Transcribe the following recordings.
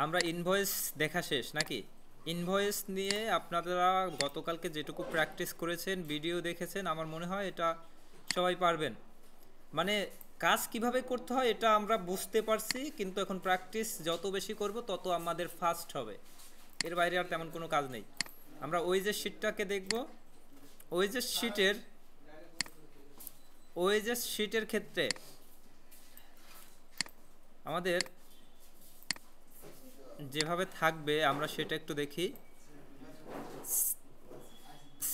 আমরা ইনভয়েস দেখা শেষ নাকি? ইনভয়েস নিয়ে আপনারা গতকালকে যেটুকু প্র্যাকটিস করেছেন, ভিডিও দেখেছেন, আমার মনে হয় এটা সবাই পারবেন। মানে কাজ কিভাবে করতে হয় এটা আমরা বুঝতে পারছি, কিন্তু এখন প্র্যাকটিস যত বেশি করব তত আমাদের ফাস্ট হবে। এর বাইরে আর তেমন কোনো কাজ নেই। আমরা ওই যে শিটটাকে দেখব, ওই যে শিটের ক্ষেত্রে আমাদের যেভাবে থাকবে আমরা সেটা একটু দেখি।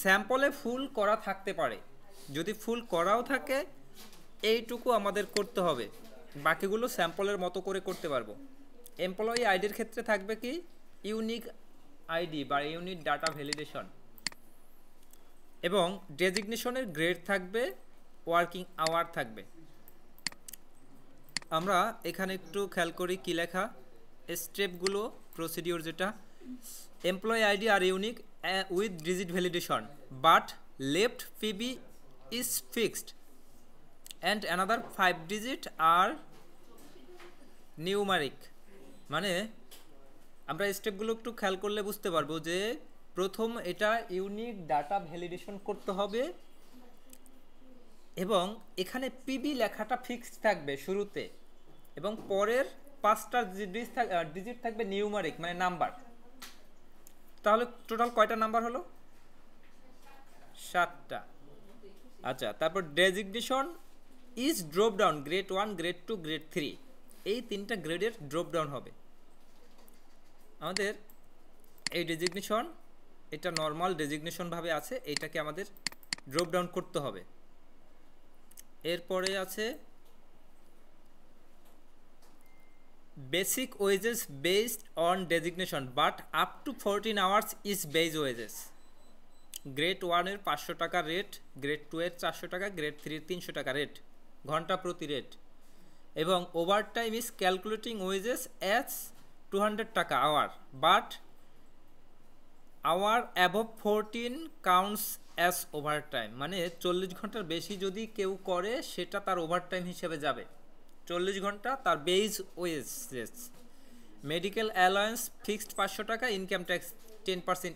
স্যাম্পলে ফুল করা থাকতে পারে, যদি ফুল করাও থাকে এইটুকু আমাদের করতে হবে, বাকিগুলো স্যাম্পলের মতো করে করতে পারবো। এমপ্লয়ি আইডির ক্ষেত্রে থাকবে কি ইউনিক আইডি বা ইউনিক ডাটা ভ্যালিডেশন, এবং ডেজিগনেশনের গ্রেড থাকবে, ওয়ার্কিং আওয়ার থাকবে। আমরা এখানে একটু খেয়াল করি কি লেখা, স্টেপগুলো, প্রসিডিওর যেটা, employee ID are unique with digit validation but left PB is fixed and another 5 digit are numeric. মানে আমরা স্টেপগুলো একটু খেয়াল করলে বুঝতে পারবো যে প্রথম এটা ইউনিক ডাটা ভ্যালিডেশন করতে হবে, এবং এখানে পিবি লেখাটা ফিক্সড থাকবে শুরুতে, এবং পরের 5টা ডিজিট থাকবে নিউমারিক মানে নাম্বার। তাহলে টোটাল কয়টা নাম্বার হলো? 7টা। আচ্ছা, তারপর designation is drop down grade 1, grade 2, grade 3, এই 3টা গ্রেডের ড্রপ ডাউন হবে আমাদের। এই ডেজিগনেশন এটা নর্মাল ডেজিগনেশন ভাবে আছে, এইটাকে আমাদের ড্রপ ডাউন করতে হবে। এরপরে আছে basic wages based on designation but up to 14 hours is base wages. Grade 1 এর 500 টাকা রেট, গ্রেড 2 এর 400 টাকা, গ্রেড 3 এর 300 টাকা রেট, ঘন্টা প্রতি রেট। এবং over time is calculating wages as 200 টাকা hour, but hour above 14 counts as over time. মানে 40 ঘন্টার বেশি যদি কেউ করে সেটা তার ওভার টাইম হিসেবে যাবে। 40 ঘন্টা তার base wages. Medical alliance fixed 500 টাকা, income tax 10%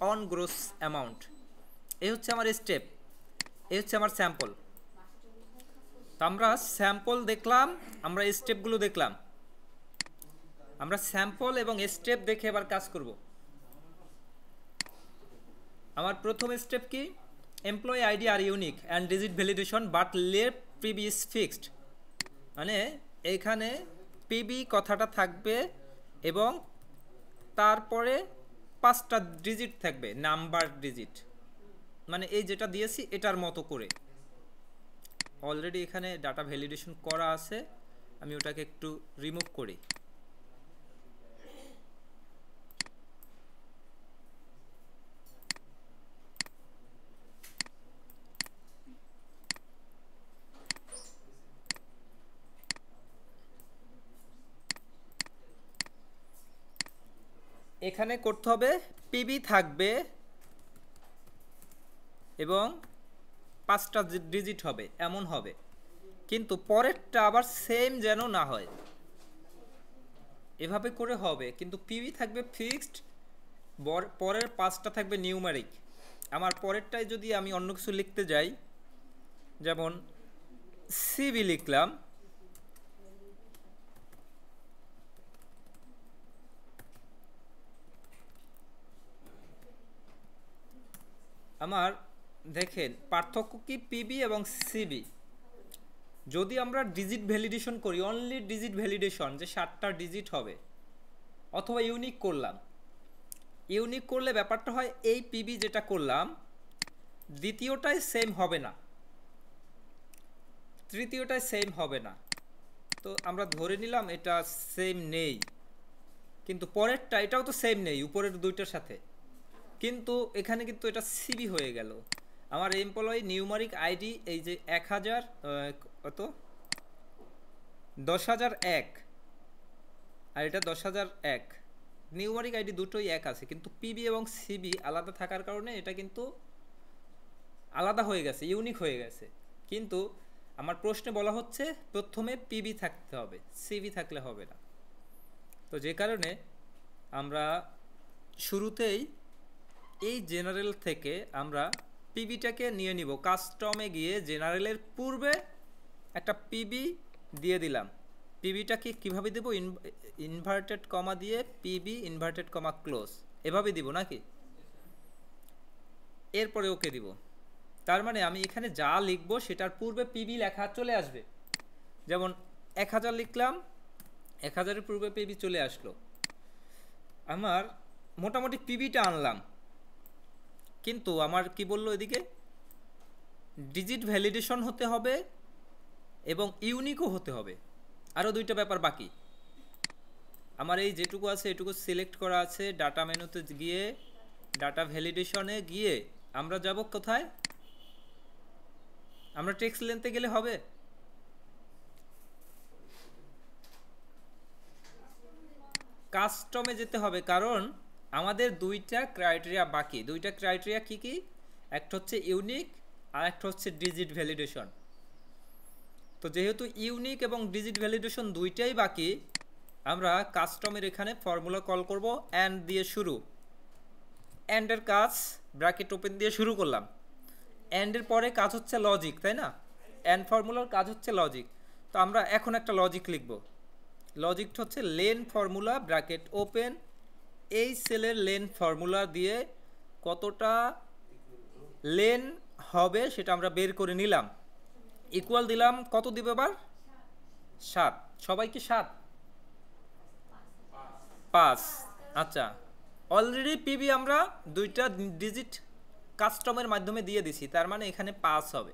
on gross amount. এই হচ্ছে আমার স্টেপ, এই হচ্ছে আমার স্যাম্পল। তো আমরা স্যাম্পল দেখলাম, আমরা স্টেপগুলো দেখলাম। আমরা স্যাম্পল এবং স্টেপ দেখে এবার কাজ করব। আমার প্রথম স্টেপ কি, employee ID are unique and digit validation but left PB is fixed. মানে এইখানে পিবি কথাটা থাকবে এবং তারপরে 5টা ডিজিট থাকবে, নাম্বার ডিজিট। মানে এই যেটা দিয়েছি এটার মতো করে। অলরেডি এখানে ডাটা ভ্যালিডেশন করা আছে, আমি ওটাকে একটু রিমুভ করি। এখানে করতে হবে পিবি থাকবে এবং 5টা ডিজিট হবে, এমন হবে। কিন্তু পরেরটা আবার সেম যেন না হয়, এভাবে করে হবে। কিন্তু পিবি থাকবে ফিক্সড, পরের 5টা থাকবে নিউমারিক। আমার পরেরটায় যদি আমি অন্য কিছু লিখতে যাই, যেমন সিবি লিখলাম, আমার দেখেন পার্থক্য কি পিবি এবং সিবি। যদি আমরা ডিজিট ভ্যালিডেশন করি, অনলি ডিজিট ভ্যালিডেশন, যে 7টা ডিজিট হবে, অথবা ইউনিক করলাম, ইউনিক করলে ব্যাপারটা হয় এই পিবি যেটা করলাম দ্বিতীয়টায় সেম হবে না, তৃতীয়টায় সেম হবে না। তো আমরা ধরে নিলাম এটা সেম নেই, কিন্তু পরেরটা এটাও তো সেম নেই উপরের দুইটার সাথে, কিন্তু এখানে কিন্তু এটা সিবি হয়ে গেল। আমার এমপ্লয়ি নিউমারিক আইডি এই যে 1000 কত 10001, আর এটা 10001, নিউমারিক আইডি দুটোই এক আছে, কিন্তু পিবি এবং সিবি আলাদা থাকার কারণে এটা কিন্তু আলাদা হয়ে গেছে, ইউনিক হয়ে গেছে। কিন্তু আমার প্রশ্নে বলা হচ্ছে প্রথমে পিবি থাকতে হবে, সিবি থাকলে হবে না। তো যে কারণে আমরা শুরুতেই এই জেনারেল থেকে আমরা পিবিটাকে নিয়ে নিব, কাস্টমে গিয়ে জেনারেলের পূর্বে একটা পিবি দিয়ে দিলাম। পিবিটাকে কিভাবে দেব? ইনভার্টেড কমা দিয়ে পিবি ইনভার্টেড কমা ক্লোজ, এভাবে দিব নাকি? এরপরে ওকে দিব। তার মানে আমি এখানে যা লিখবো সেটার পূর্বে পিবি লেখা চলে আসবে। যেমন 1000 লিখলাম, 1000-এর পূর্বে পিবি চলে আসলো। আমার মোটামুটি পিবিটা আনলাম, কিন্তু আমার কি বললো এদিকে? ডিজিট ভ্যালিডেশন হতে হবে এবং ইউনিকও হতে হবে। আরও দুইটা ব্যাপার বাকি। আমার এই যেটুকু আছে এটুকু সিলেক্ট করা আছে। ডাটা মেনুতে গিয়ে ডাটা ভ্যালিডেশনে গিয়ে আমরা যাব কোথায়? আমরা টেক্সট লেন্থে গেলে হবে? কাস্টমে যেতে হবে, কারণ আমাদের দুইটা ক্রাইটেরিয়া বাকি। দুইটা ক্রাইটেরিয়া কি কি? একটা হচ্ছে ইউনিক আর একটা হচ্ছে ডিজিট ভ্যালিডেশন। তো যেহেতু ইউনিক এবং ডিজিট ভ্যালিডেশন দুইটাই বাকি, আমরা কাস্টমের এখানে ফর্মুলা কল করব অ্যান্ড দিয়ে শুরু। অ্যান্ডের কাজ ব্র্যাকেট ওপেন দিয়ে শুরু করলাম। অ্যান্ডের পরে কাজ হচ্ছে লজিক, তাই না? অ্যান্ড ফর্মুলার কাজ হচ্ছে লজিক। তো আমরা এখন একটা লজিক লিখব। লজিকটা হচ্ছে লেন ফর্মুলা ব্র্যাকেট ওপেন, এই সেলের লেন ফর্মুলা দিয়ে কতটা লেন হবে সেটা আমরা বের করে নিলাম। ইকুয়াল দিলাম, কত দিবে এবার? 7। সবাই কি 7? 5। আচ্ছা, অলরেডি পিবি আমরা দুইটা ডিজিট কাস্টমের মাধ্যমে দিয়ে দিছি, তার মানে এখানে 5 হবে।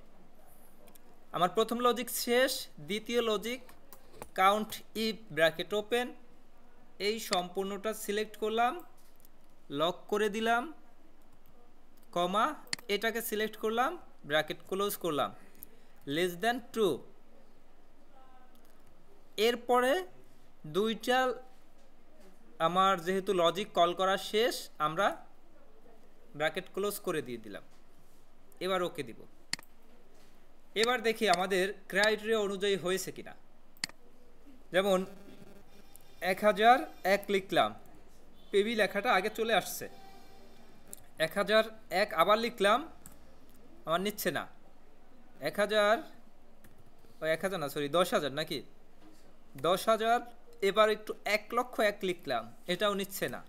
আমার প্রথম লজিক শেষ। দ্বিতীয় logic count if bracket open, এই সম্পূর্ণটা সিলেক্ট করলাম, লক করে দিলাম, কমা এটাকে সিলেক্ট করলাম, ব্র্যাকেট ক্লোজ করলাম, লেস দ্যান ট্রু। এরপরে দুইটা আমার যেহেতু লজিক কল করা শেষ, আমরা ব্র্যাকেট ক্লোজ করে দিয়ে দিলাম। এবার ওকে দিব। এবার দেখি আমাদের ক্রাইটেরিয়া অনুযায়ী হয়েছে কিনা। যেমন 1001 লিখলাম, পিবি লেখাটা আগে চলে আসছে। 1001 আবার লিখলাম, আমার নিচ্ছে না। 1000 না, সরি 10,000 নাকি? 10,000। এবার একটু 1,01,000 লিখলাম, এটাও নিচ্ছে না।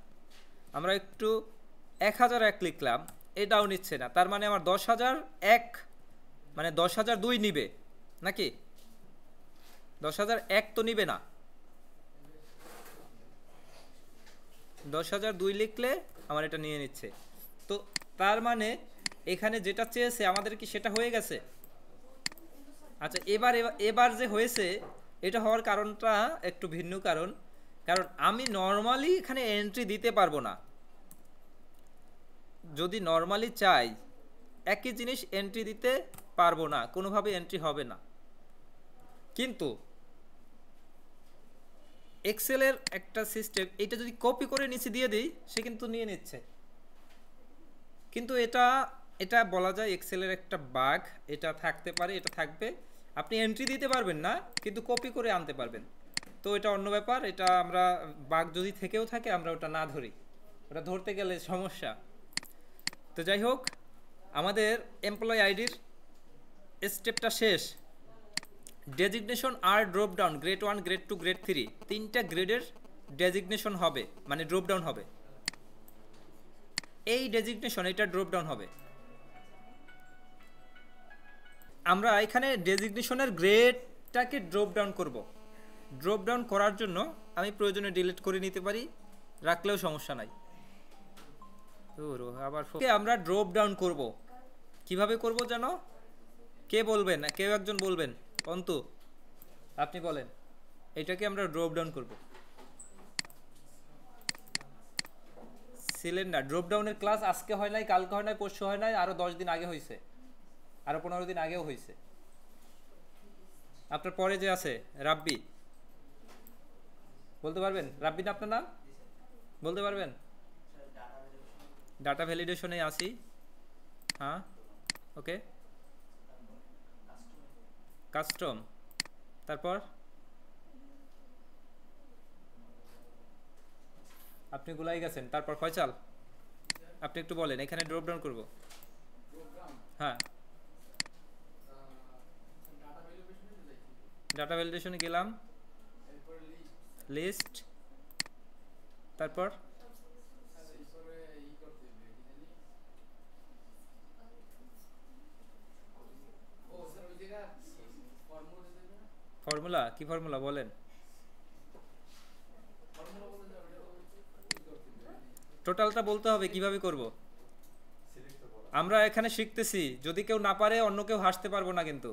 আমরা একটু 1001 লিখলাম, এটাও নিচ্ছে না। তার মানে আমার 10,001 মানে 10,002 নিবে নাকি? 10,001 তো নিবে না। 10,002 লিখলে আমার এটা নিয়ে নিচ্ছে। তো তার মানে এখানে যেটা চেয়েছে আমাদের কি সেটা হয়ে গেছে? আচ্ছা, এবার যে হয়েছে, এটা হওয়ার কারণটা একটু ভিন্ন কারণ। কারণ আমি নর্মালি এখানে এন্ট্রি দিতে পারবো না। যদি নর্মালি চাই একই জিনিস এন্ট্রি দিতে পারবো না, কোনোভাবে এন্ট্রি হবে না। কিন্তু এক্সেলের একটা সিস্টেম, এটা যদি কপি করে নিচে দিয়ে দিই সে কিন্তু নিয়ে নিচ্ছে। কিন্তু এটা বলা যায় এক্সেলের একটা বাগ, এটা থাকতে পারে, এটা থাকবে। আপনি এন্ট্রি দিতে পারবেন না, কিন্তু কপি করে আনতে পারবেন। তো এটা অন্য ব্যাপার। এটা আমরা বাগ যদি থেকেও থাকে আমরা ওটা না ধরি, ওটা ধরতে গেলে সমস্যা। তো যাই হোক, আমাদের এমপ্লয়ি আইডির স্টেপটা শেষ। ডেজিগনেশন আর drop down, grade 1, grade 2, grade 3, তিনটা গ্রেডের ডেজিগনেশন হবে, মানে ড্রপ ডাউন হবে। এই ডেজিগনেশন এটা ড্রপ ডাউন হবে। আমরা এখানে ডেজিগনেশনের গ্রেডটাকে ড্রপ ডাউন করব। ড্রপ ডাউন করার জন্য আমি প্রয়োজনে ডিলিট করে নিতে পারি, রাখলেও সমস্যা নাই। আবার আমরা ড্রপ ডাউন করব। কিভাবে করব জানো? কে বলবেন? কেউ একজন বলবেন। অন্তু, আপনি বলেন। এটাকে আমরা ড্রপ ডাউন করব। সিলিন্ডার ড্রপ ডাউনের ক্লাস আজকে হয় নাই, কালকে হয় নাই, পরশু হয় নাই, আরো 10 দিন আগে হয়েছে, আরো 15 দিন আগেও হয়েছে। আপনার পরে যে আছে রাব্বি, বলতে পারবেন? রাব্বি না আপনার নাম? বলতে পারবেন? ডাটা ভ্যালিডেশনে আসি। হ্যাঁ, ওকে। কাস্টম, তারপর আপনি গুলাই গেছেন। তারপর ফয়সাল আপনি একটু বলেন, এখানে ড্রপ ডাউন করব। হ্যাঁ, ডাটা ভ্যালিডেশনে গেলাম, লিস্ট, তারপর ফর্মুলা। কি ফর্মুলা বলেন? টোটালটা বলতে হবে, কিভাবে করব আমরা এখানে শিখতেছি, যদি কেউ না পারে অন্য কেউ হাসতে পারবো না কিন্তু।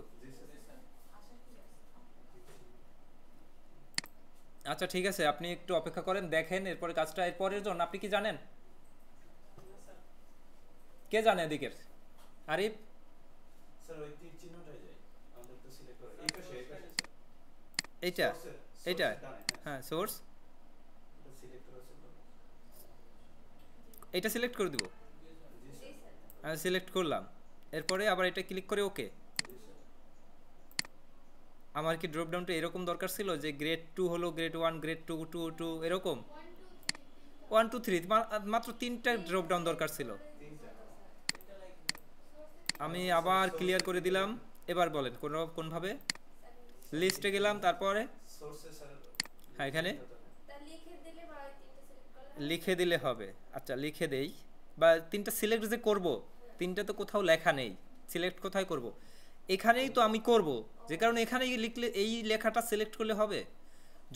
আচ্ছা ঠিক আছে, আপনি একটু অপেক্ষা করেন, দেখেন এরপরে কাজটা। এরপরের জন্য আপনি কি জানেন? কে জানে এদিকের? আরিফ? এইটা এইটা হ্যাঁ, সোর্স এটা সিলেক্ট করে দিব। আমি সিলেক্ট করলাম, এরপরে আবার এটা ক্লিক করে ওকে। আমার কি ড্রপ ডাউনটা এরকম দরকার ছিল যে গ্রেড 2 হলো, গ্রেড 1, গ্রেড 2, 2, 2 এরকম 1, 2, 3 মাত্র 3টা ড্রপ ডাউন দরকার ছিল। আমি আবার ক্লিয়ার করে দিলাম। এবার বলেন কোনভাবে? লিস্টে গেলাম, তারপরে হ্যাঁ এখানে লিখে দিলে হবে। আচ্ছা লিখে দেই, বা 3টা সিলেক্ট যে করব, 3টা তো কোথাও লেখা নেই। সিলেক্ট কোথায় করব? এখানেই তো আমি করব, যে কারণে এখানেই লিখলে এই লেখাটা সিলেক্ট করলে হবে।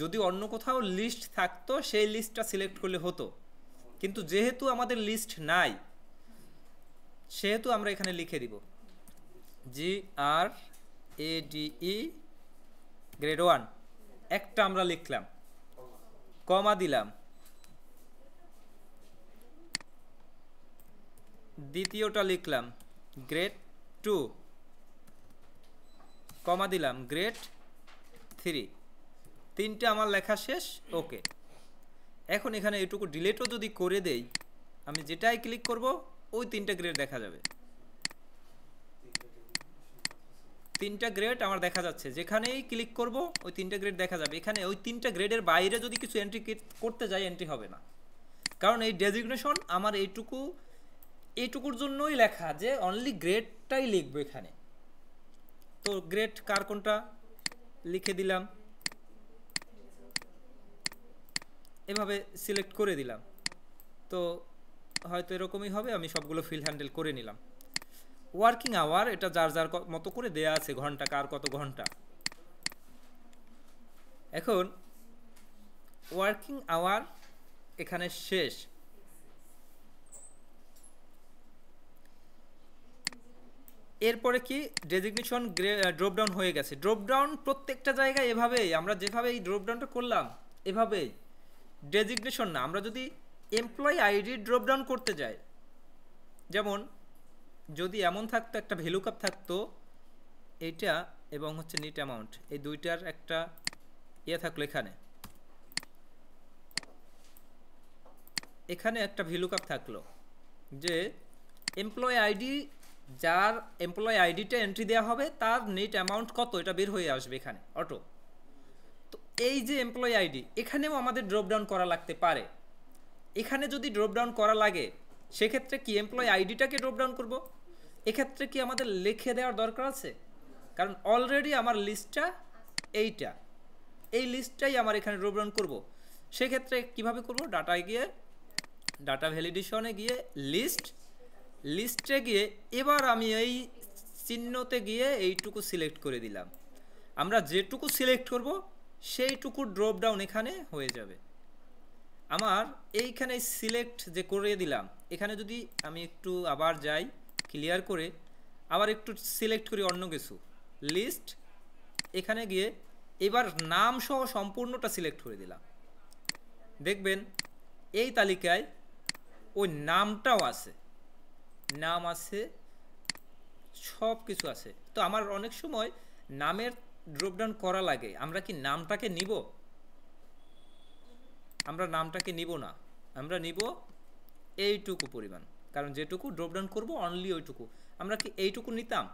যদি অন্য কোথাও লিস্ট থাকতো সেই লিস্টটা সিলেক্ট করলে হতো, কিন্তু যেহেতু আমাদের লিস্ট নাই সেহেতু আমরা এখানে লিখে দিব GRADE গ্রেড 1 একটা আমরা লিখলাম, কমা দিলাম, দ্বিতীয়টা লিখলাম গ্রেড 2, কমা দিলাম গ্রেড 3, 3টে আমার লেখা শেষ। ওকে, এখন এখানে এইটুকু ডিলিটও যদি করে দেই, আমি যেটাই ক্লিক করব ওই 3টে গ্রেড দেখা যাবে। 3টা গ্রেড আমার দেখা যাচ্ছে, যেখানেই ক্লিক করব ওই 3টে গ্রেড দেখা যাবে। এখানে ওই 3টে গ্রেডের বাইরে যদি কিছু এন্ট্রি করতে যাই, এন্ট্রি হবে না, কারণ এই ডেজিগনেশন আমার এইটুকুর জন্যই লেখা যে অনলি গ্রেডটাই লিখবো এখানে। তো গ্রেড কার কোনটা লিখে দিলাম, এভাবে সিলেক্ট করে দিলাম। তো হয়তো এরকমই হবে, আমি সবগুলো ফিল হ্যান্ডেল করে নিলাম। ওয়ার্কিং আওয়ার এটা যার যার মতো করে দেয়া আছে, ঘন্টা কার কত ঘন্টা। এখন ওয়ার্কিং আওয়ার এখানে শেষ। এরপরে কি ডেজিগনেশন ড্রপ ডাউন হয়ে গেছে। ড্রপ ডাউন প্রত্যেকটা জায়গায় এভাবেই, আমরা যেভাবে এই ড্রপ ডাউনটা করলাম এভাবেই, ডেজিগনেশন না। আমরা যদি এমপ্লয়ি আইডি ড্রপ ডাউন করতে যাই, যেমন যদি এমন থাকতো, একটা ভ্যালু কাপ থাকতো এইটা এবং হচ্ছে নিট অ্যামাউন্ট, এই দুইটার একটা ইয়ে থাকলো, এখানে একটা ভ্যালু কাপ থাকলো যে এমপ্লয়ি আইডি, যার এমপ্লয়ি আইডিটা এন্ট্রি দেওয়া হবে তার নেট অ্যামাউন্ট কত, এটা বের হয়ে আসবে এখানে অটো। তো এই যে এমপ্লয়ি আইডি, এখানেও আমাদের ড্রপ ডাউন করা লাগতে পারে। এখানে যদি ড্রপ ডাউন করা লাগে সেক্ষেত্রে কি এমপ্লয়ি আইডিটাকে ড্রপ ডাউন করব? এক্ষেত্রে কি আমাদের লিখে দেওয়ার দরকার আছে? কারণ অলরেডি আমার লিস্টটা এইটা, এই লিস্টটাই আমার এখানে ড্রপ ডাউন করব। সেক্ষেত্রে কিভাবে করব? ডাটায় গিয়ে, ডাটা ভ্যালিডেশনে গিয়ে লিস্টে গিয়ে এবার আমি এই চিহ্নতে গিয়ে এইটুকু সিলেক্ট করে দিলাম। আমরা যেটুকু সিলেক্ট করব সেইটুকু ড্রপ ডাউন এখানে হয়ে যাবে। আমার এইখানে সিলেক্ট যে করে দিলাম, এখানে যদি আমি একটু আবার যাই, ক্লিয়ার করে আবার একটু সিলেক্ট করি অন্য কিছু, লিস্ট, এখানে গিয়ে এবার নাম সহ সম্পূর্ণটা সিলেক্ট করে দিলাম। দেখবেন এই তালিকায় ওই নামটাও আছে, নাম আছে, সব কিছু আছে। তো আমার অনেক সময় নামের ড্রপডাউন করা লাগে, আমরা কি নামটাকে নিব? আমরা নামটাকে নিব না, আমরা নিব এইটুকু পরিমাণ, কারণ যেটুকু ড্রপডাউন করব অনলি ওইটুকু। আমরা কি এইটুকু নিতাম?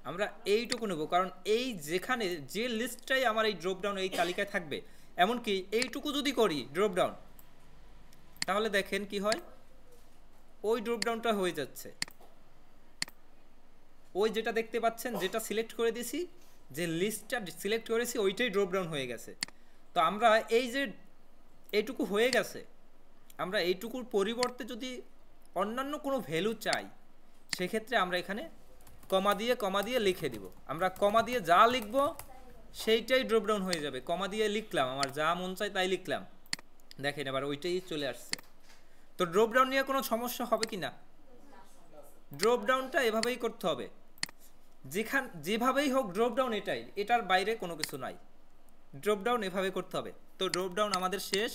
আমরা এইটুকু নেব, কারণ এই যেখানে যে লিস্টটাই আমার এই ড্রপডাউন এই তালিকায় থাকবে, এমনকি এইটুকু যদি করি ড্রপডাউন, তাহলে দেখেন কি হয়, ওই ড্রপ ডাউনটা হয়ে যাচ্ছে, ওই যেটা দেখতে পাচ্ছেন যেটা সিলেক্ট করে দিয়েছি, যে লিস্টটা সিলেক্ট করেছি ওইটাই ড্রপ ডাউন হয়ে গেছে। তো আমরা এই যে এইটুকু হয়ে গেছে, আমরা এইটুকুর পরিবর্তে যদি অন্যান্য কোনো ভ্যালু চাই, সেক্ষেত্রে আমরা এখানে কমা দিয়ে লিখে দিব। আমরা কমা দিয়ে যা লিখব সেইটাই ড্রপ ডাউন হয়ে যাবে। কমা দিয়ে লিখলাম, আমার যা মন চাই তাই লিখলাম, দেখেন এবার ওইটাই চলে আসছে। তো ড্রপ ডাউন নিয়ে কোনো সমস্যা হবে কি না? ড্রপ ডাউনটা এভাবেই করতে হবে, যেভাবেই হোক ড্রপ ডাউন এটাই, এটার বাইরে কোনো কিছু নাই। ড্রপ ডাউন এভাবে করতে হবে। তো ড্রপ ডাউন আমাদের শেষ।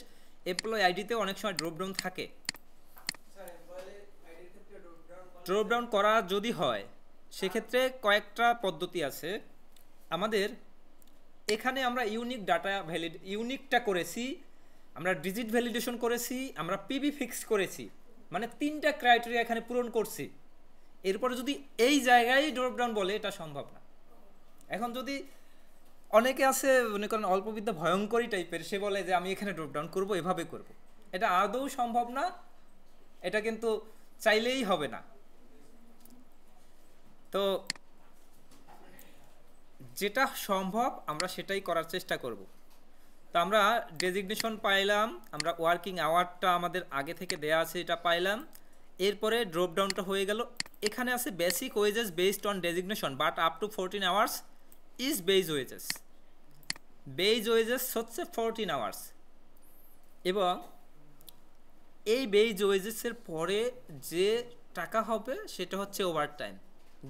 এমপ্লয় আইডিতে অনেক সময় ড্রপ ডাউন থাকে। ড্রপ ডাউন করা যদি হয় সেক্ষেত্রে কয়েকটা পদ্ধতি আছে আমাদের। এখানে আমরা ইউনিক ডাটা ইউনিকটা করেছি, আমরা ডিজিট ভ্যালিডেশন করেছি, আমরা পিবি ফিক্স করেছি, মানে 3টা ক্রাইটেরিয়া এখানে পূরণ করছি। এরপরে যদি এই জায়গায় ড্রপ ডাউন বলে, এটা সম্ভব না। এখন যদি অনেকে আছে মনে করেন অল্পবিদ্যা ভয়ঙ্করী টাইপের, সে বলে যে আমি এখানে ড্রপ ডাউন করবো, এভাবে করব, এটা আদৌ সম্ভব না, এটা কিন্তু চাইলেই হবে না। তো যেটা সম্ভব আমরা সেটাই করার চেষ্টা করব। তো আমরা ডেজিগনেশন পাইলাম, আমরা ওয়ার্কিং আওয়ারটা আমাদের আগে থেকে দেয়া আছে এটা পাইলাম। এরপরে ড্রপ ডাউনটা হয়ে গেল। এখানে আছে basic wages based on designation but up to 14 hours is base wages. Base wages হচ্ছে 14 আওয়ার্স, এবং এই বেজ ওয়েজেসের পরে যে টাকা হবে সেটা হচ্ছে ওভার টাইম।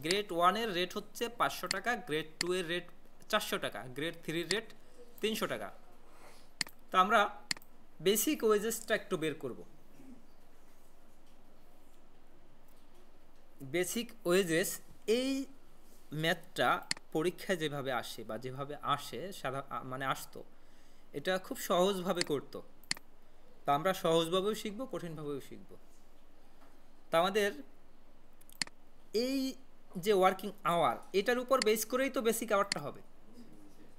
গ্রেড 1-এর রেট হচ্ছে 500 টাকা, গ্রেড 2-এর রেট 400 টাকা, গ্রেড 3-এর রেট 300 টাকা। তো আমরা বেসিক ওয়েজেসটা একটু বের করব। বেসিক ওয়েজেস এই ম্যাথটা পরীক্ষায় যেভাবে আসে বা যেভাবে আসে মানে আসতো, এটা খুব সহজভাবে করতো। তা আমরা সহজভাবেও শিখব, কঠিনভাবেও শিখব। তা আমাদের এই যে ওয়ার্কিং আওয়ার, এটার উপর বেস করেই তো বেসিক আওয়ারটা হবে,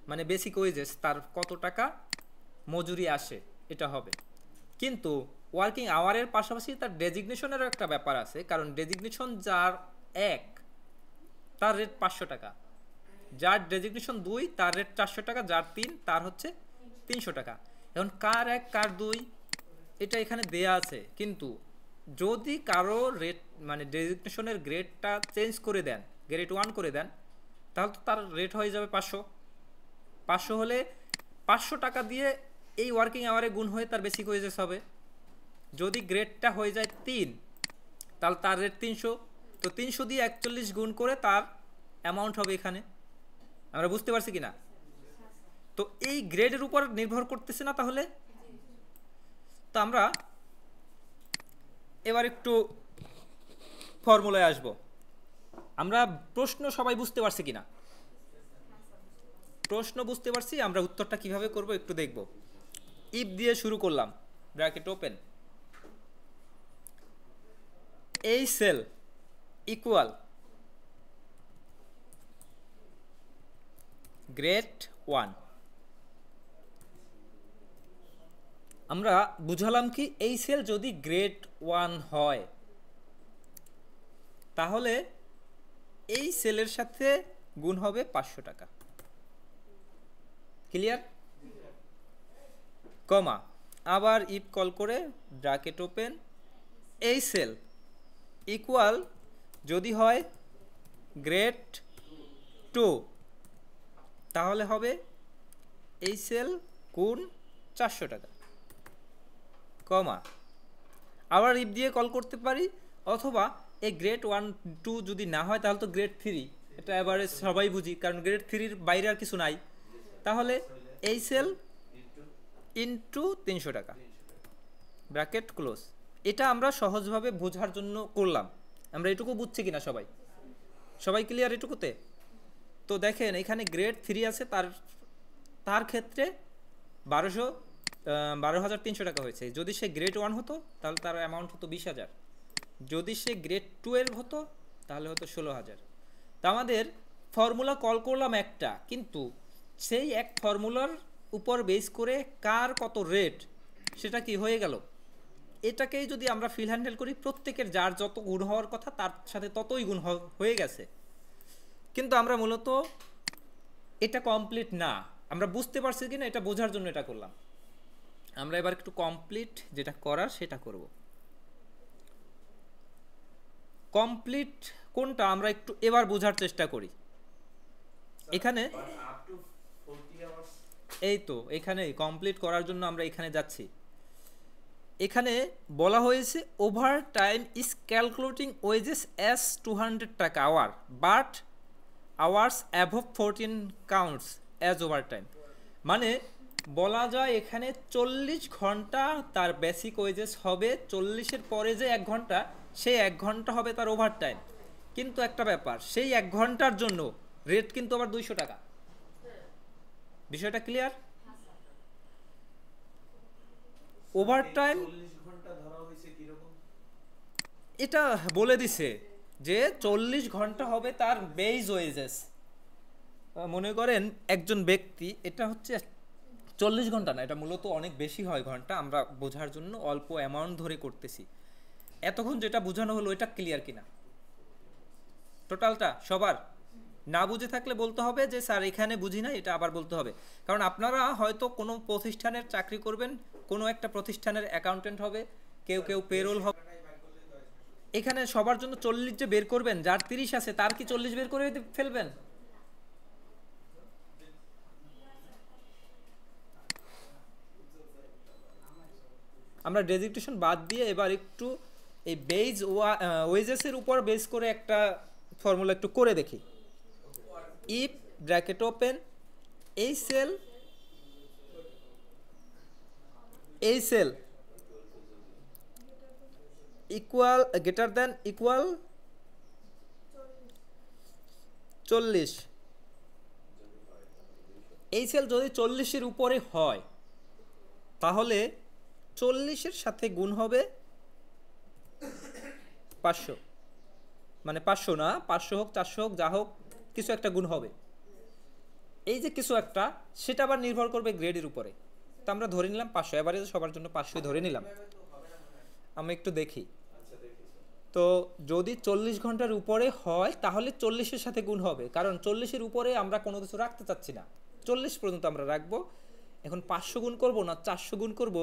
মানে বেসিক ওয়েজেস তার কত টাকা মজুরি আসে এটা হবে। কিন্তু ওয়ার্কিং আওয়ারের পাশাপাশি তার ডেজিগনেশনেরও একটা ব্যাপার আছে, কারণ ডেজিগনেশন যার 1 তার রেট 500 টাকা, যার ডেজিগনেশন 2 তার রেট 400 টাকা, যার 3 তার হচ্ছে 300 টাকা। এখন কার 1 কার 2 এটা এখানে দেয়া আছে, কিন্তু যদি কারো রেট মানে ডেজিগনেশনের গ্রেডটা চেঞ্জ করে দেন, গ্রেড 1 করে দেন, তাহলে তো তার রেট হয়ে যাবে 500 হলে 500 টাকা দিয়ে এই ওয়ার্কিং আওয়ারে গুণ হয়ে তার বেসিক ওয়েজেস হবে। যদি গ্রেডটা হয়ে যায় 3, তাহলে তার রেট 300, তো 300 দিয়ে 41 গুণ করে তার অ্যামাউন্ট হবে এখানে। আমরা বুঝতে পারছি কি না? তো এই গ্রেডের উপর নির্ভর করতেছে না তাহলে। তো আমরা এবার একটু ফর্মুলায় আসব। আমরা প্রশ্ন সবাই বুঝতে পারছি কিনা? প্রশ্ন বুঝতে পারছি, আমরা উত্তরটা কিভাবে করব একটু দেখব। ইফ দিয়ে শুরু করলাম, ব্র্যাকেট ওপেন, এই সেল ইকুয়াল গ্রেড 1। আমরা বুঝালাম কি, এই সেল যদি গ্রেড 1 হয় তাহলে এই সেলের সাথে গুণ হবে 500 টাকা। ক্লিয়ার? কমা, আবার ইফ কল করে ব্র্যাকেট ওপেন, এই সেল ইকুয়াল যদি হয় গ্রেড 2 তাহলে হবে এই সেল গুণ 400 টাকা, কমা, আবার ইফ দিয়ে কল করতে পারি, অথবা এই গ্রেড 1-2 যদি না হয় তাহলে তো গ্রেড 3, এটা এবারে সবাই বুঝি, কারণ গ্রেড 3-র বাইরে আর কিছু নাই। তাহলে এই সেল ইনটু 300 টাকা, ব্র্যাকেট ক্লোজ। এটা আমরা সহজভাবে বোঝার জন্য করলাম। আমরা এটুকু বুঝছি কিনা সবাই? সবাই ক্লিয়ার এটুকুতে? তো দেখেন এখানে গ্রেড 3 আছে, তার ক্ষেত্রে 12,300 টাকা হয়েছে। যদি সে গ্রেড 1 হতো তাহলে তার অ্যামাউন্ট হতো 20,000। যদি সে গ্রেড 2-এর হতো তাহলে হতো 16,000। তা আমাদের ফর্মুলা কল করলাম একটা, কিন্তু সেই এক ফর্মুলার উপর বেস করে কার কত রেট সেটা কি হয়ে গেল, এটাকেই যদি আমরা ফিল হ্যান্ডেল করি, প্রত্যেকের যার যত গুণ হওয়ার কথা তার সাথে ততই গুণ হয়ে গেছে, কিন্তু আমরা মূলত এটা কমপ্লিট না। আমরা বুঝতে পারছি কিনা এটা বোঝার জন্য এটা করলাম। আমরা এবার একটু কমপ্লিট যেটা করার সেটা করব। কমপ্লিট কোনটা আমরা একটু এবার বোঝার চেষ্টা করি। এখানে এই তো এখানে কমপ্লিট করার জন্য আমরা এখানে যাচ্ছি। এখানে বলা হয়েছে over time is calculating wages as 200 টাকা hour, but hours above 14 counts as over time. মানে বলা যায় এখানে 40 ঘন্টা তার বেসিক ওয়েজেস হবে, 40-এর পরে যে 1 ঘন্টা, সেই 1 ঘন্টা হবে তার ওভার টাইম। কিন্তু একটা ব্যাপার, সেই 1 ঘন্টার জন্য রেট কিন্তু আবার 200 টাকা। বিষয়টা ক্লিয়ার? ওভার টাইম এটা বলে দিছে যে 40 ঘন্টা হবে তার বেস ওয়েজেস। মনে করেন একজন ব্যক্তি, এটা হচ্ছে 40 ঘন্টা না, এটা মূলত অনেক বেশি হয় ঘন্টা, আমরা বোঝার জন্য অল্প অ্যামাউন্ট ধরে করতেছি। এতক্ষণ যেটা বোঝানো হলো এটা ক্লিয়ার কিনা টোটালটা সবার? না বুঝে থাকলে বলতে হবে যে স্যার এখানে বুঝি না, এটা আবার বলতে হবে। কারণ আপনারা হয়তো কোনো প্রতিষ্ঠানের চাকরি করবেন, কোনো একটা প্রতিষ্ঠানের অ্যাকাউন্টেন্ট হবে, কেউ কেউ পেরোল হবে। এখানে সবার জন্য 40 যে বের করবেন, যার 30 আছে তার কি 40 বের করে ফেলবেন? আমরা ডেজিগনেশন বাদ দিয়ে এবার একটু এই বেজ ওয়েজেসের উপর বেস করে একটা ফর্মুলা একটু করে দেখি। ইফ ব্র্যাকেট ওপেন এই sell equal greater than equal 40, এই সেল যদি 40-এর উপরে হয় তাহলে 40-এর সাথে গুণ হবে 500, মানে 500 না, 500 হোক 400 হোক যা হোক কিছু একটা গুণ হবে। এই যে কিছু একটা, সেটা আবার নির্ভর করবে গ্রেডের উপরে। তো আমরা ধরে নিলাম 500, এবারে সবার জন্য 500 ধরে নিলাম। আমি একটু দেখি তো, যদি 40 ঘন্টার উপরে হয় তাহলে 40-এর সাথে গুণ হবে, কারণ 40-এর উপরে আমরা কোনো কিছু রাখতে চাচ্ছি না, 40 পর্যন্ত আমরা রাখবো। এখন 500 গুণ করব না 400 গুণ করব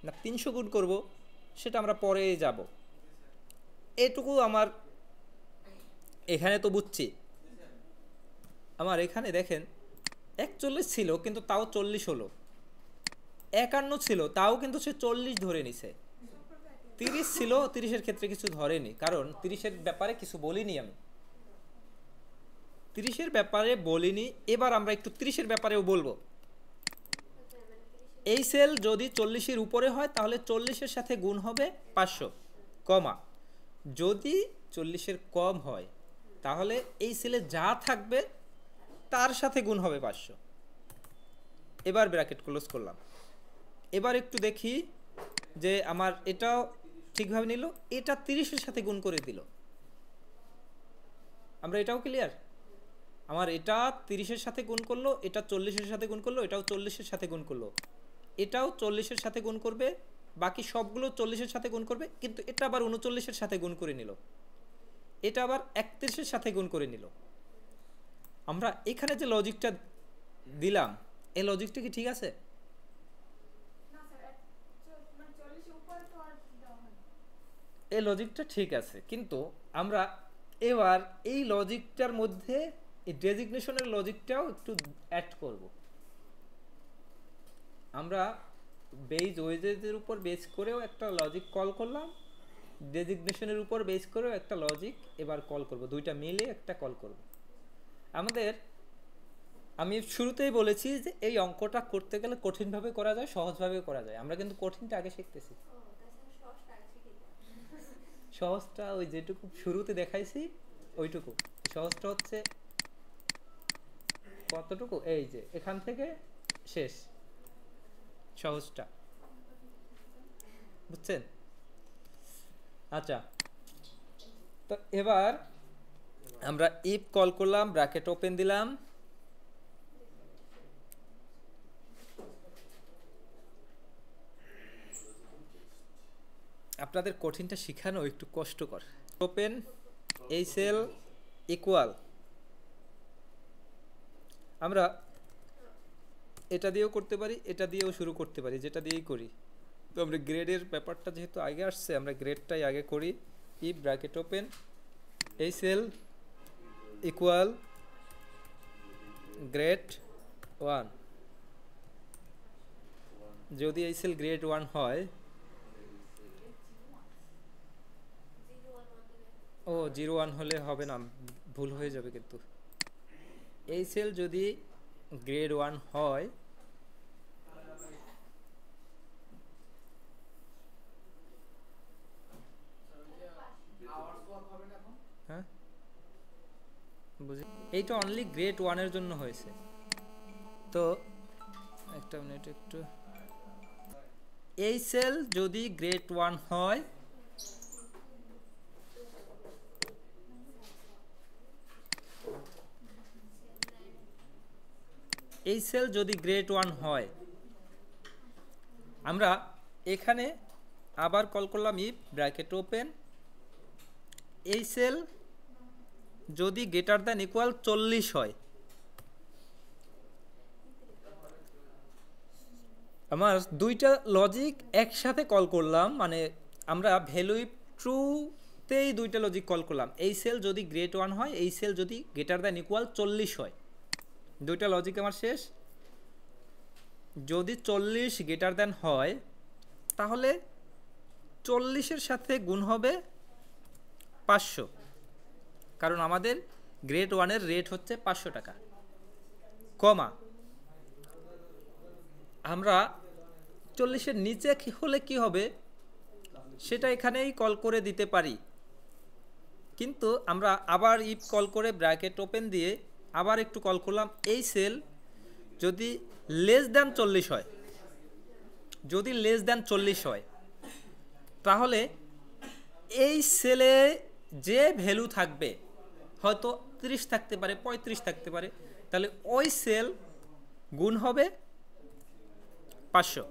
না 300 গুণ করব, সেটা আমরা পরে যাব। এটুকু আমার এখানে তো বুঝছি। আমার এখানে দেখেন 41 ছিল কিন্তু তাও 40 হলো, 51 ছিল তাও কিন্তু সে 40 ধরে নিছে, 30 ছিল 30-এর ক্ষেত্রে কিছু ধরেনি, কারণ 30-এর ব্যাপারে কিছু বলিনি আমি, 30-এর ব্যাপারে বলিনি। এবার আমরা একটু 30-এর ব্যাপারেও বলবো। এই সেল যদি 40-এর উপরে হয় তাহলে 40-এর সাথে গুণ হবে 500, কমা যদি 40-এর কম হয় তাহলে এই সেলে যা থাকবে তার সাথে গুণ হবে 500। এবার ব্র্যাকেট ক্লোজ করলাম। এবার একটু দেখি যে আমার এটাও ঠিকভাবে নিল, এটা 30-এর সাথে গুণ করে দিল। আমরা এটাও ক্লিয়ার? আমার এটা 30-এর সাথে গুণ করলো, এটা 40-এর সাথে গুণ করলো, এটাও 40-এর সাথে গুণ করলো, এটাও 40-এর সাথে গুণ করবে, বাকি সবগুলো 40-এর সাথে গুণ করবে, কিন্তু এটা আবার 39-এর সাথে গুণ করে নিল, এটা আবার 31-এর সাথে গুণ করে নিল। আমরা এখানে যে লজিকটা দিলাম, এই লজিকটা কি ঠিক আছে? এই লজিকটা ঠিক আছে, কিন্তু আমরা এবার এই লজিকটার মধ্যে এই ডেজিগনেশনের লজিকটাও একটু অ্যাড করব। আমরা বেজ ওয়েজেসের উপর বেস করেও একটা লজিক কল করলাম, ডেজিগনেশনের উপর বেস করেও একটা লজিক এবার কল করব, দুইটা মিলে একটা কল করব। আমাদের আমি শুরুতেই বলেছি যে এই অঙ্কটা করতে গেলে কঠিনভাবে করা যায়, সহজভাবে করা যায়, আমরা কিন্তু কঠিনটা আগে শিখতেছি। সহজটা ওই যেটুকু শুরুতে দেখাইছি ওইটুকু, সহজটা হচ্ছে কতটুকু, এই যে এখান থেকে শেষ, সহজটা বুঝছেন? আচ্ছা, তো এবার আমরা ইফ কল করলাম, ব্র্যাকেট ওপেন দিলাম, আপনাদের কঠিনটা শেখানো একটু কষ্টকর। ওপেন এই সেল ইকুয়াল, আমরা এটা দিয়েও করতে পারি, এটা দিয়েও শুরু করতে পারি, যেটা দিয়েই করি। তো আমরা গ্রেডের ব্যাপারটা যেহেতু আগে আসছে, আমরা গ্রেডটাই আগে করি। ইফ ব্র্যাকেট ওপেন এই সেল ইকুয়াল গ্রেড 1, যদি এই সেল গ্রেড 1 হয়, ও 01 হলে হবে না, ভুল হয়ে যাবে। কিন্তু এই সেল যদি গ্রেড 1 হয়, হ্যাঁ বুঝি, এইটা অনলি গ্রেড 1 এর জন্য হয়েছে। তো একটা মিনিট একটু, এই সেল যদি গ্রেড 1 হয়, এই সেল যদি গ্রেড 1 হয়, আমরা এখানে আবার কল করলাম ইফ ব্র্যাকেট ওপেন এই সেল যদি গ্রেটার দ্যান ইকুয়াল 40 হয়, আমার দুইটা লজিক একসাথে কল করলাম, মানে আমরা ভ্যালু ইফ ট্রুতেই দুইটা লজিক কল করলাম। এই সেল যদি গ্রেড 1 হয়, এই সেল যদি গ্রেটার দ্যান ইকুয়াল 40 হয়, দুইটা লজিক আমার শেষ। যদি 40 গ্রেটার দ্যান হয়, তাহলে 40-এর সাথে গুণ হবে 500, কারণ আমাদের গ্রেড 1-এর রেট হচ্ছে 500 টাকা, কমা আমরা 40-এর নিচে হলে কি হবে সেটা এখানেই কল করে দিতে পারি। কিন্তু আমরা আবার ইফ কল করে ব্র্যাকেট ওপেন দিয়ে আবার একটু কল করলাম এই সেল যদি লেস দ্যান 40 হয়, যদি লেস দ্যান 40 হয়, তাহলে এই সেলে যে ভ্যালু থাকবে, হয়তো 30 থাকতে পারে, 35 থাকতে পারে, তাহলে ওই সেল গুণ হবে 500।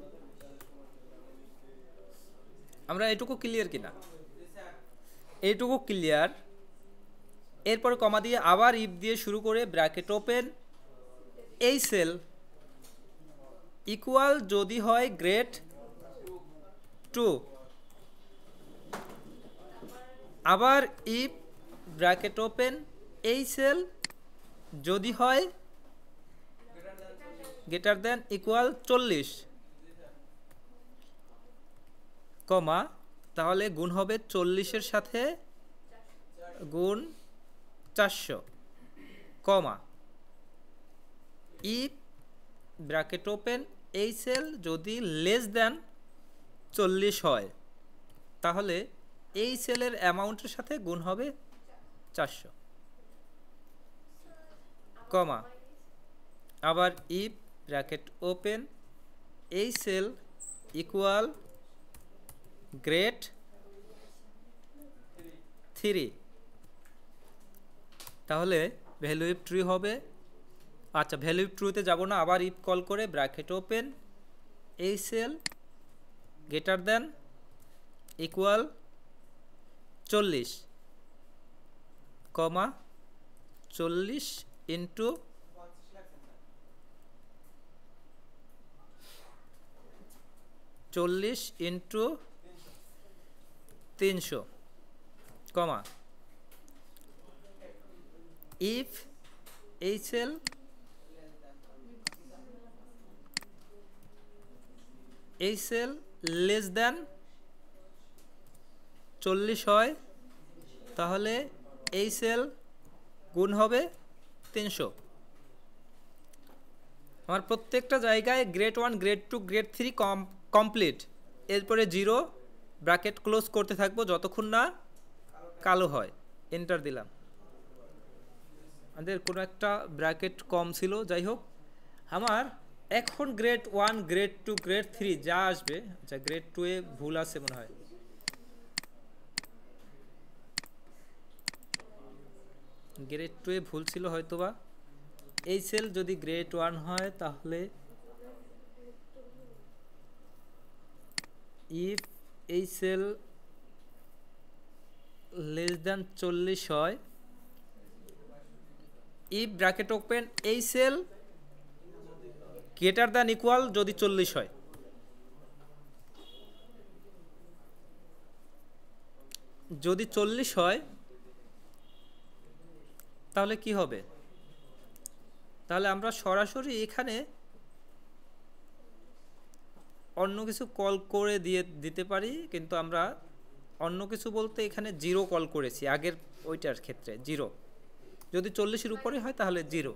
আমরা এইটুকু ক্লিয়ার কিনা? এইটুকু ক্লিয়ার। এরপর কমা দিয়ে আবার ইফ দিয়ে শুরু করে ব্র্যাকেট ওপেন এই সেল ইকুয়াল যদি হয় গ্রেড 2, আবার ইফ ব্র্যাকেট ওপেন এই সেল যদি হয় গ্রেটার দ্যান ইকুয়াল 40, কমা তাহলে গুণ হবে 40-এর সাথে গুণ 400, কমা ইফ ব্র্যাকেট ওপেন এই সেল যদি লেস দ্যান 40 হয়, তাহলে এই সেলের অ্যামাউন্টের সাথে গুণ হবে 400, কমা আবার ইফ ব্র্যাকেট ওপেন এই সেল ইকুয়াল গ্রেড 3, তাহলে ভ্যালু ইফ ট্রু হবে। আচ্ছা, ভ্যালু ইফ ট্রুতে যাব না, আবার ইফ কল করে ব্র্যাকেট ওপেন এই sell greater than equal 40, comma 40 into 300, comma if এই সেল লেস দ্যান 40 হয়, তাহলে এই সেল গুণ হবে 300। আমার প্রত্যেকটা জায়গায় গ্রেড 1, গ্রেড 2, গ্রেড 3 কমপ্লিট। এরপরে 0 ব্র্যাকেট ক্লোজ করতে থাকবো যতক্ষণ না কালো হয়। এন্টার দিলাম। আমাদের কোনো একটা ব্র্যাকেট কম ছিল, যাই হোক। আমার এখন গ্রেড 1, গ্রেড 2, গ্রেড 3 যা আসবে, আচ্ছা গ্রেড 2 এ ভুল আছে মনে হয়, গ্রেড 2 এ ভুল ছিল হয়তোবা। এই সেল যদি গ্রেড 1 হয়, তাহলে ইফ এই সেল লেস দ্যান 40 হয়, ইফ ব্র্যাকেট ওপেন এই সেল গ্রেটার দ্যান ইকুয়াল যদি 40 হয়, যদি 40 হয় তাহলে কি হবে? তাহলে আমরা সরাসরি এখানে অন্য কিছু কল করে দিতে পারি, কিন্তু আমরা অন্য কিছু বলতে এখানে জিরো কল করেছি আগের ওইটার ক্ষেত্রে। জিরো যদি 40-এর উপরে হয় তাহলে জিরো,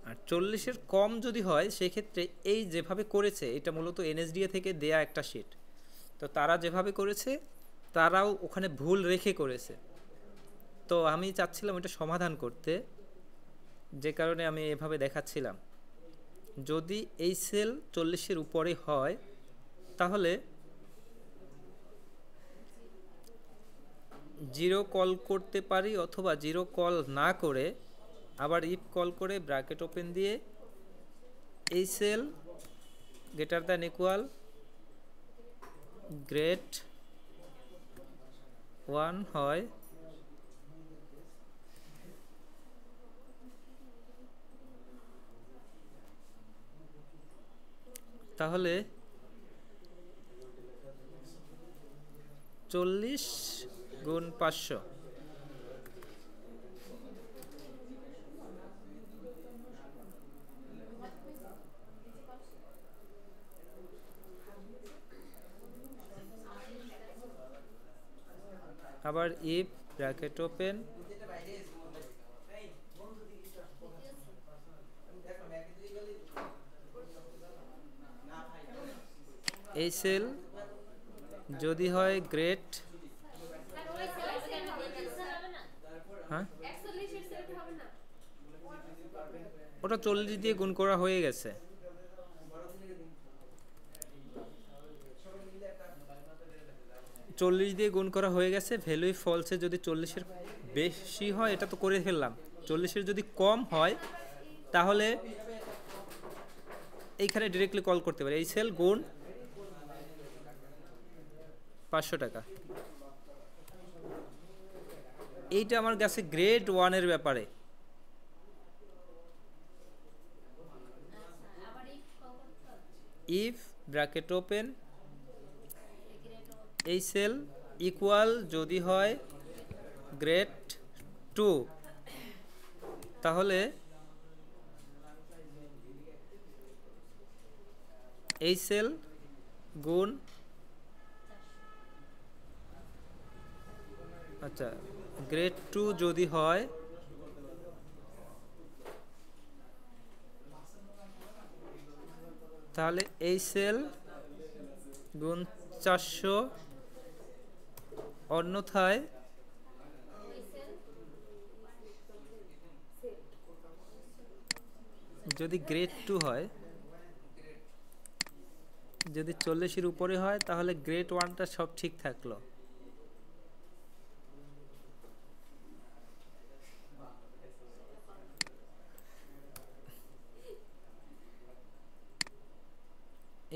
আর 40-এর কম যদি হয় সেই ক্ষেত্রে এই যেভাবে করেছে, এটা মূলত এনএসডিএ থেকে দেয়া একটা শিট, তো তারা যেভাবে করেছে তারাও ওখানে ভুল রেখে করেছে। তো আমি চাচ্ছিলাম এটা সমাধান করতে, যে কারণে আমি এভাবে দেখাচ্ছিলাম। যদি এই সেল 40-এর উপরে হয় তাহলে জিরো কল করতে পারি, অথবা জিরো কল না করে আবার ইফ কল করে ব্র্যাকেট ওপেন দিয়ে এই sell greater than equal great 1 হয়, তাহলে 40 গুণ 500, আবার ইফ ব্র্যাকেট ওপেন এই সেল যদি হয় গ্রেট, হ্যাঁ ওটা 40 দিয়ে গুণ করা হয়ে গেছে। চল্লিশ দিয়ে গুণ করা হয়ে গেছে, ভ্যালুই ফলসে যদি 40-এর বেশি হয়, এটা তো করে ফেললাম। 40-এর যদি কম হয় তাহলে এইখানে ডিরেক্টলি কল করতে পারি, এই সেল গুণ 500 টাকা। এইটা আমার কাছে গ্রেড 1-এর ব্যাপারে। ইফ ব্র্যাকেট ওপেন এই সেল ইকুয়াল যদি হয় গ্রেড 2, তাহলে এই সেল গুণ, আচ্ছা গ্রেড 2 যদি হয় তাহলে এই সেল গুণ 400, অন্যথায় যদি গ্রেড 2 হয়, যদি 40-এর উপরে হয় তাহলে গ্রেড 1টা সব ঠিক থাকলো।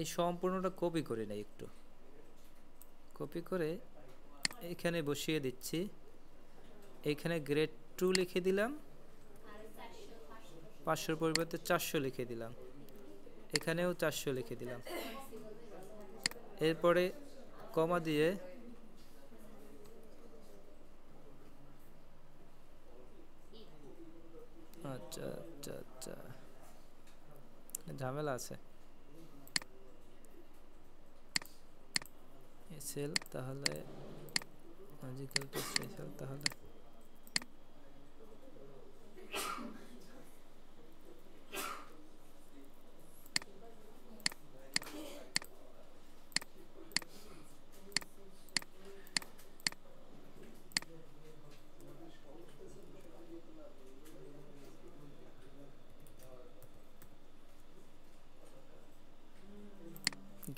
এই সম্পূর্ণটা কপি করে নেই, একটু কপি করে এখানে বসিয়ে দিচ্ছি। এইখানে গ্রেড 2 লিখে দিলাম, 500-র পরিবর্তে 400 লিখে দিলাম, এখানেও 400 লিখে দিলাম, এরপরে কমা দিয়ে আচ্ছা আচ্ছা আচ্ছা ঝামেলা আছে। সেল তাহলে লজিক্যাল টু স্পেশাল, তাহলে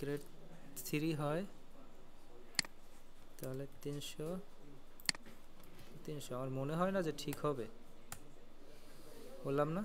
গ্রেড 3 হয়, তাহলে 300 300। আমার মনে হয় না যে ঠিক হবে, বললাম না।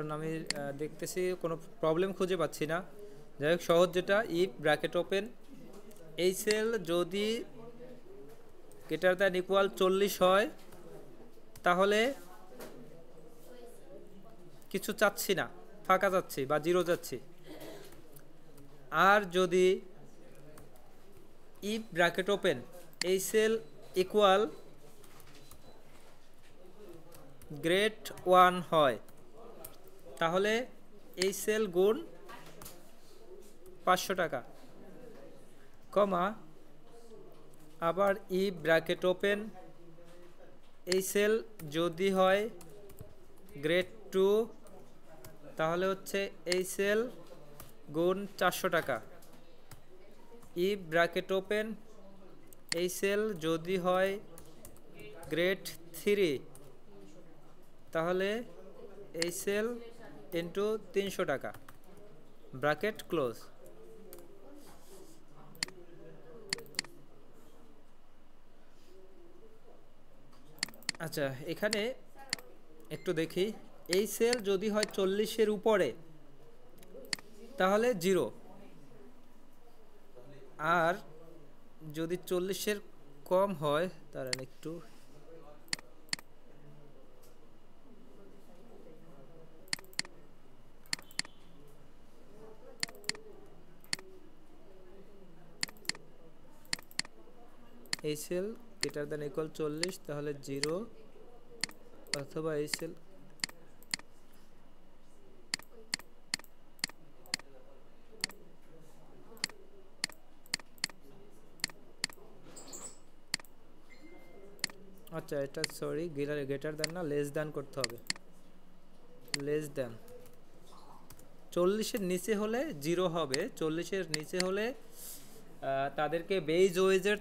কারণ আমি দেখতেছি কোনো প্রবলেম খুঁজে পাচ্ছি না। যাই হোক, সহজ যেটা, ইফ ব্র্যাকেট ওপেন এই সেল যদি গ্রেটার দ্যান ইকুয়াল 40 হয় তাহলে কিছু চাচ্ছি না, ফাঁকা যাচ্ছি বা জিরো যাচ্ছি। আর যদি ইফ ব্র্যাকেট ওপেন এই সেল ইকুয়াল গ্রেড 1 হয় তাহলে এই সেল গুণ 500 টাকা, কমা আবার ইফ ব্র্যাকেট ওপেন এই সেল যদি হয় গ্রেড 2 তাহলে হচ্ছে এই সেল গুণ 400 টাকা। ইফ ব্র্যাকেট ওপেন এই সেল যদি হয় গ্রেড 3 তাহলে এই সেল ইন্টু 300 টাকা, ব্র্যাকেট ক্লোজ। আচ্ছা, এখানে একটু দেখি, এই সেল যদি হয় 40-এর উপরে তাহলে জিরো, আর যদি 40-এর কম হয় তাহলে একটু এই সেল গ্রেটার দ্যান ইকুয়াল 40 তাহলে জিরো, অথবা এই সেল আচ্ছা এটা সরি গ্রেটার দ্যান না, লেস দ্যান করতে হবে। লেস দ্যান 40-এর নিচে হলে জিরো হবে, 40-এর নিচে হলে তাদেরকে বেজ ওয়েজের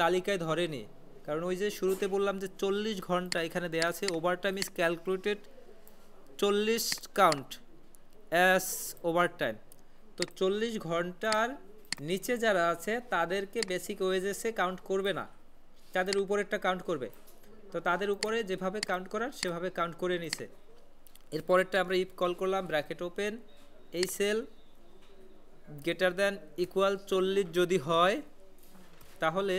তালিকায় ধরেনি, কারণ ওই যে শুরুতে বললাম যে 40 ঘন্টা এখানে দেয়া আছে, overtime is calculated 40 count as overtime. তো 40 ঘন্টার নিচে যারা আছে তাদেরকে বেসিক ওয়েজেসে কাউন্ট করবে না, তাদের উপরেরটা কাউন্ট করবে। তো তাদের উপরে যেভাবে কাউন্ট করার সেভাবে কাউন্ট করে নিছে। এরপরেরটা আমরা ইফ কল করলাম ব্র্যাকেট ওপেন এই সেল গ্রেটার দ্যান ইকুয়াল 40 যদি হয় তাহলে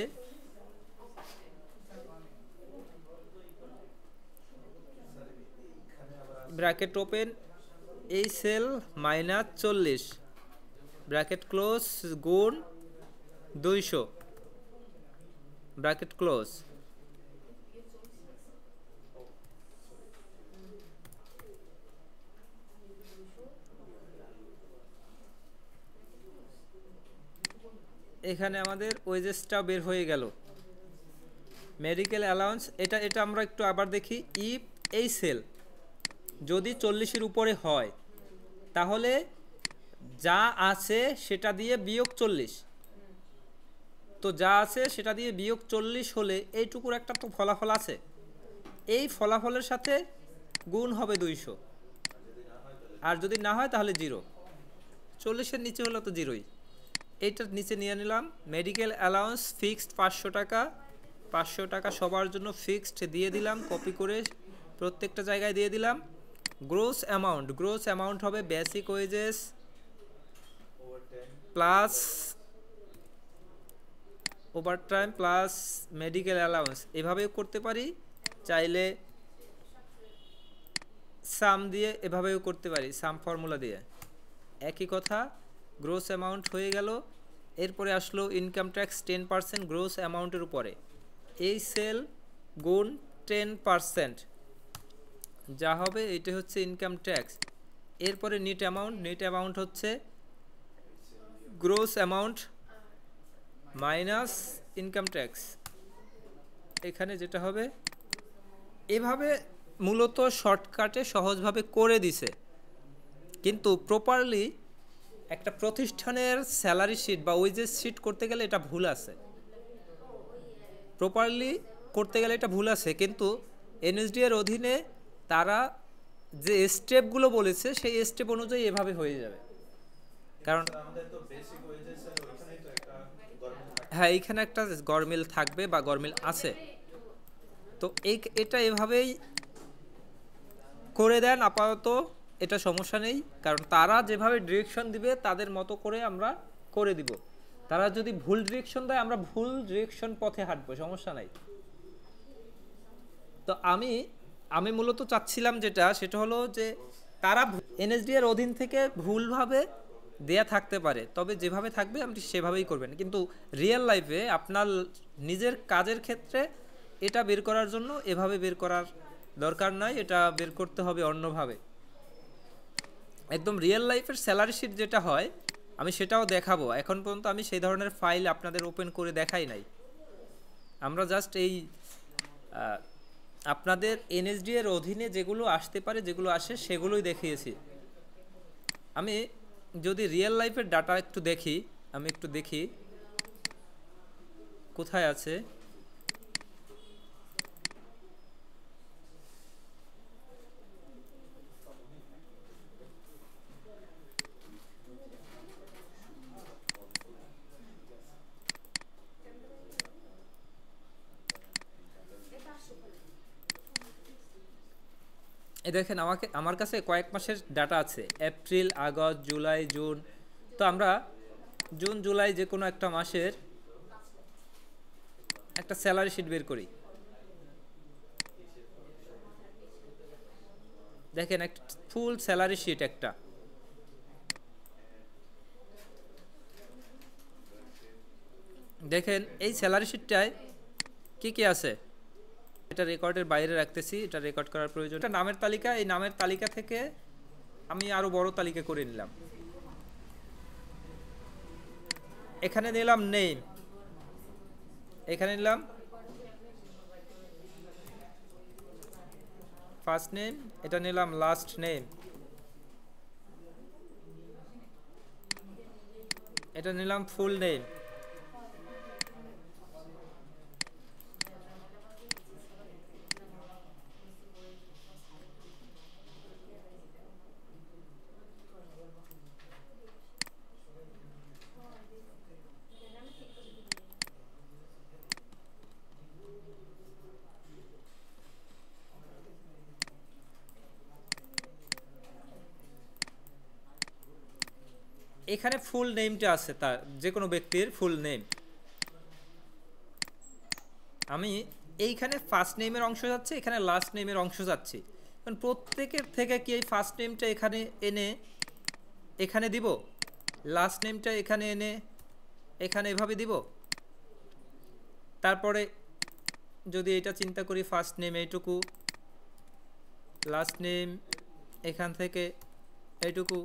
ব্র্যাকেট ওপেন এই সেল মাইনাস 40 ব্র্যাকেট ক্লোজ গুণ 200 ব্র্যাকেট ক্লোজ। এখানে আমাদের ওয়েজেসটা বের হয়ে গেল। মেডিকেল অ্যালাউন্স এটা আমরা একটু আবার দেখি। ইফ এই সেল যদি 40-এর উপরে হয় তাহলে যা আছে সেটা দিয়ে বিয়োগ 40, তো যা আছে সেটা দিয়ে বিয়োগ 40 হলে এইটুকুর একটা তো ফলাফল আছে, এই ফলাফলের সাথে গুণ হবে 200, আর যদি না হয় তাহলে জিরো। 40-এর নিচে হলে তো জিরোই। এইটার নিচে নিয়ে নিলাম মেডিকেল অ্যালাউন্স ফিক্সড 500 টাকা, 500 টাকা সবার জন্য ফিক্সড দিয়ে দিলাম, কপি করে প্রত্যেকটা জায়গায় দিয়ে দিলাম। গ্রোস অ্যামাউন্ট হবে basic wages plus overtime plus medical allowance, এভাবেও করতে পারি, চাইলে সাম দিয়ে এভাবেও করতে পারি, সাম ফর্মুলা দিয়ে একই কথা। গ্রোস অ্যামাউন্ট হয়ে গেল। এরপরে আসলো ইনকাম ট্যাক্স 10% গ্রোস অ্যামাউন্টের উপরে, এই সেল গুণ 10% যা হবে এটা হচ্ছে ইনকাম ট্যাক্স। এরপরে নেট অ্যামাউন্ট হচ্ছে gross amount minus income tax, এখানে যেটা হবে। এভাবে মূলত শর্টকাটে সহজভাবে করে দিছে, কিন্তু প্রপারলি একটা প্রতিষ্ঠানের স্যালারি শিট বা ওয়েজেস শিট করতে গেলে এটা ভুল আছে, প্রপারলি করতে গেলে এটা ভুল আছে। কিন্তু এনএসডি এর অধীনে তারা যে স্টেপগুলো বলেছে সেই স্টেপ অনুযায়ী এভাবে হয়ে যাবে। কারণ হ্যাঁ, এইখানে একটা গরমিল থাকবে বা গরমিল আছে, তো এটা এভাবেই করে দেন আপাতত। এটা সমস্যা নেই, কারণ তারা যেভাবে ডিরেকশন দিবে তাদের মতো করে আমরা করে দিব। তারা যদি ভুল ডিরেকশন দেয় আমরা ভুল ডিরেকশন পথে হাঁটবো, সমস্যা নাই। তো আমি মূলত চাচ্ছিলাম যেটা, সেটা হলো যে তারা এনএসডি এর অধীন থেকে ভুলভাবে দেয়া থাকতে পারে, তবে যেভাবে থাকবে আপনি সেভাবেই করবেন। কিন্তু রিয়েল লাইফে আপনার নিজের কাজের ক্ষেত্রে এটা বের করার জন্য এভাবে বের করার দরকার নয়, এটা বের করতে হবে অন্যভাবে। একদম রিয়েল লাইফের স্যালারি শিট যেটা হয় আমি সেটাও দেখাবো। এখন পর্যন্ত আমি সেই ধরনের ফাইল আপনাদের ওপেন করে দেখাই নাই। আমরা জাস্ট এই আপনাদের এনএসডি এর অধীনে যেগুলো আসতে পারে, যেগুলো আসে সেগুলোই দেখিয়েছি। আমি যদি রিয়েল লাইফের ডাটা একটু দেখি, আমি একটু দেখি কোথায় আছে। এই দেখেন আমার কাছে কয়েক মাসের ডাটা আছে, এপ্রিল, আগস্ট, জুলাই, জুন। তো আমরা জুন জুলাই যে কোনো একটা মাসের একটা স্যালারি শিট বের করি। দেখেন একটা ফুল স্যালারি শিট একটা। দেখেন এই স্যালারি শিটটায় কি কি আছে, এটা রেকর্ডের বাইরে রাখতেছি, এটা রেকর্ড করার প্রয়োজন। এটা নামের তালিকা, এই নামের তালিকা থেকে আমি আরো বড় তালিকা করে নিলাম। এখানে নিলাম নেম, এখানে নিলাম ফার্স্ট নেম, এটা নিলাম লাস্ট নেম, এটা নিলাম ফুল নেম। এখানে ফুল নেমটা আছে, তার যে কোনো ব্যক্তির ফুল নেম। আমি এইখানে ফার্স্ট নেমের অংশ যাচ্ছে, এখানে লাস্ট নেমের অংশ যাচ্ছে। কারণ প্রত্যেকের থেকে কি এই ফার্স্ট নেমটা এখানে এনে এখানে দিব, লাস্ট নেমটা এখানে এনে এখানে এভাবে দিব। তারপরে যদি এটা চিন্তা করি, ফার্স্ট নেম এইটুকু, লাস্ট নেম এখান থেকে এইটুকু,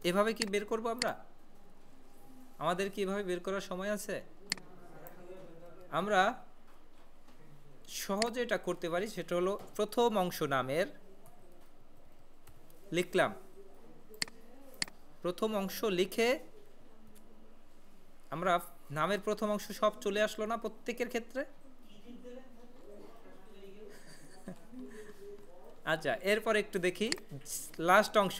এভাবে কি বের করব আমরা? আমাদের কি এভাবে বের করার সময় আছে? আমরা সহজে এটা করতে পারি, সেটা হলো প্রথম অংশ নামের লিখলাম, প্রথম অংশ লিখে আমরা নামের প্রথম অংশ সব চলে আসলো না প্রত্যেকের ক্ষেত্রে? আচ্ছা, এরপর একটু দেখি লাস্ট অংশ।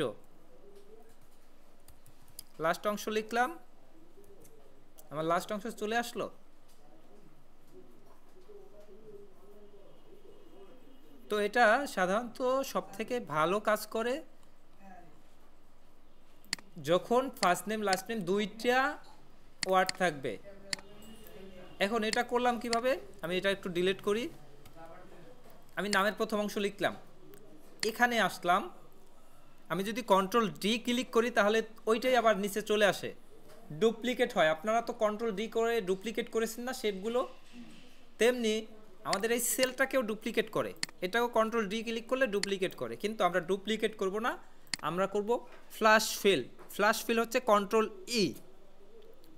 লাস্ট অংশ লিখলাম, আমার লাস্ট অংশ চলে আসলো। তো এটা সাধারণত সব থেকে ভালো কাজ করে যখন ফার্স্ট নেম লাস্ট নেম দুইটা ওয়ার্ড থাকবে। এখন এটা করলাম কিভাবে, আমি এটা একটু ডিলিট করি। আমি নামের প্রথম অংশ লিখলাম, এখানে আসলাম, আমি যদি কন্ট্রোল ডি ক্লিক করি তাহলে ওইটাই আবার নিচে চলে আসে, ডুপ্লিকেট হয়। আপনারা তো কন্ট্রোল ডি করে ডুপ্লিকেট করেছেন না শেপগুলো, তেমনি আমাদের এই সেলটাকেও ডুপ্লিকেট করে, এটাও কন্ট্রোল ডি ক্লিক করলে ডুপ্লিকেট করে। কিন্তু আমরা ডুপ্লিকেট করব না, আমরা করব ফ্ল্যাশ ফিল। ফ্ল্যাশ ফিল হচ্ছে কন্ট্রোল ই,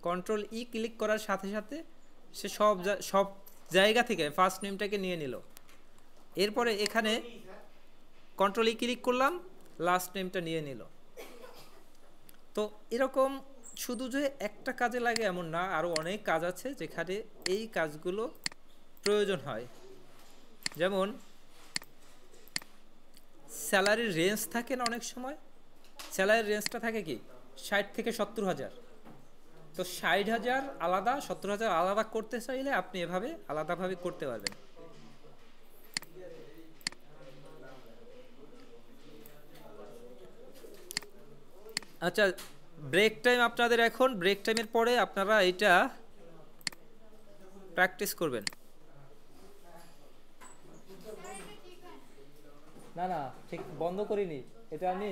কন্ট্রোল ই ক্লিক করার সাথে সাথে সে সব জায়গা থেকে ফার্স্ট নেমটাকে নিয়ে নিল। এরপরে এখানে কন্ট্রোল ই ক্লিক করলাম, লাস্ট নেমটা নিয়ে নিল। তো এরকম শুধু যে একটা কাজে লাগে এমন না, আরও অনেক কাজ আছে যেখানে এই কাজগুলো প্রয়োজন হয়। যেমন স্যালারির রেঞ্জ থাকে না, অনেক সময় স্যালারির রেঞ্জটা থাকে কি 60 থেকে 70,000। তো 60,000 আলাদা, 70,000 আলাদা করতে চাইলে আপনি এভাবে আলাদাভাবে করতে পারবেন। আচ্ছা, ব্রেক টাইম আপনাদের এখন, ব্রেক টাইমের পরে আপনারা এটা প্র্যাকটিস করবেন। না না, ঠিক বন্ধ করিনি, এটা আমি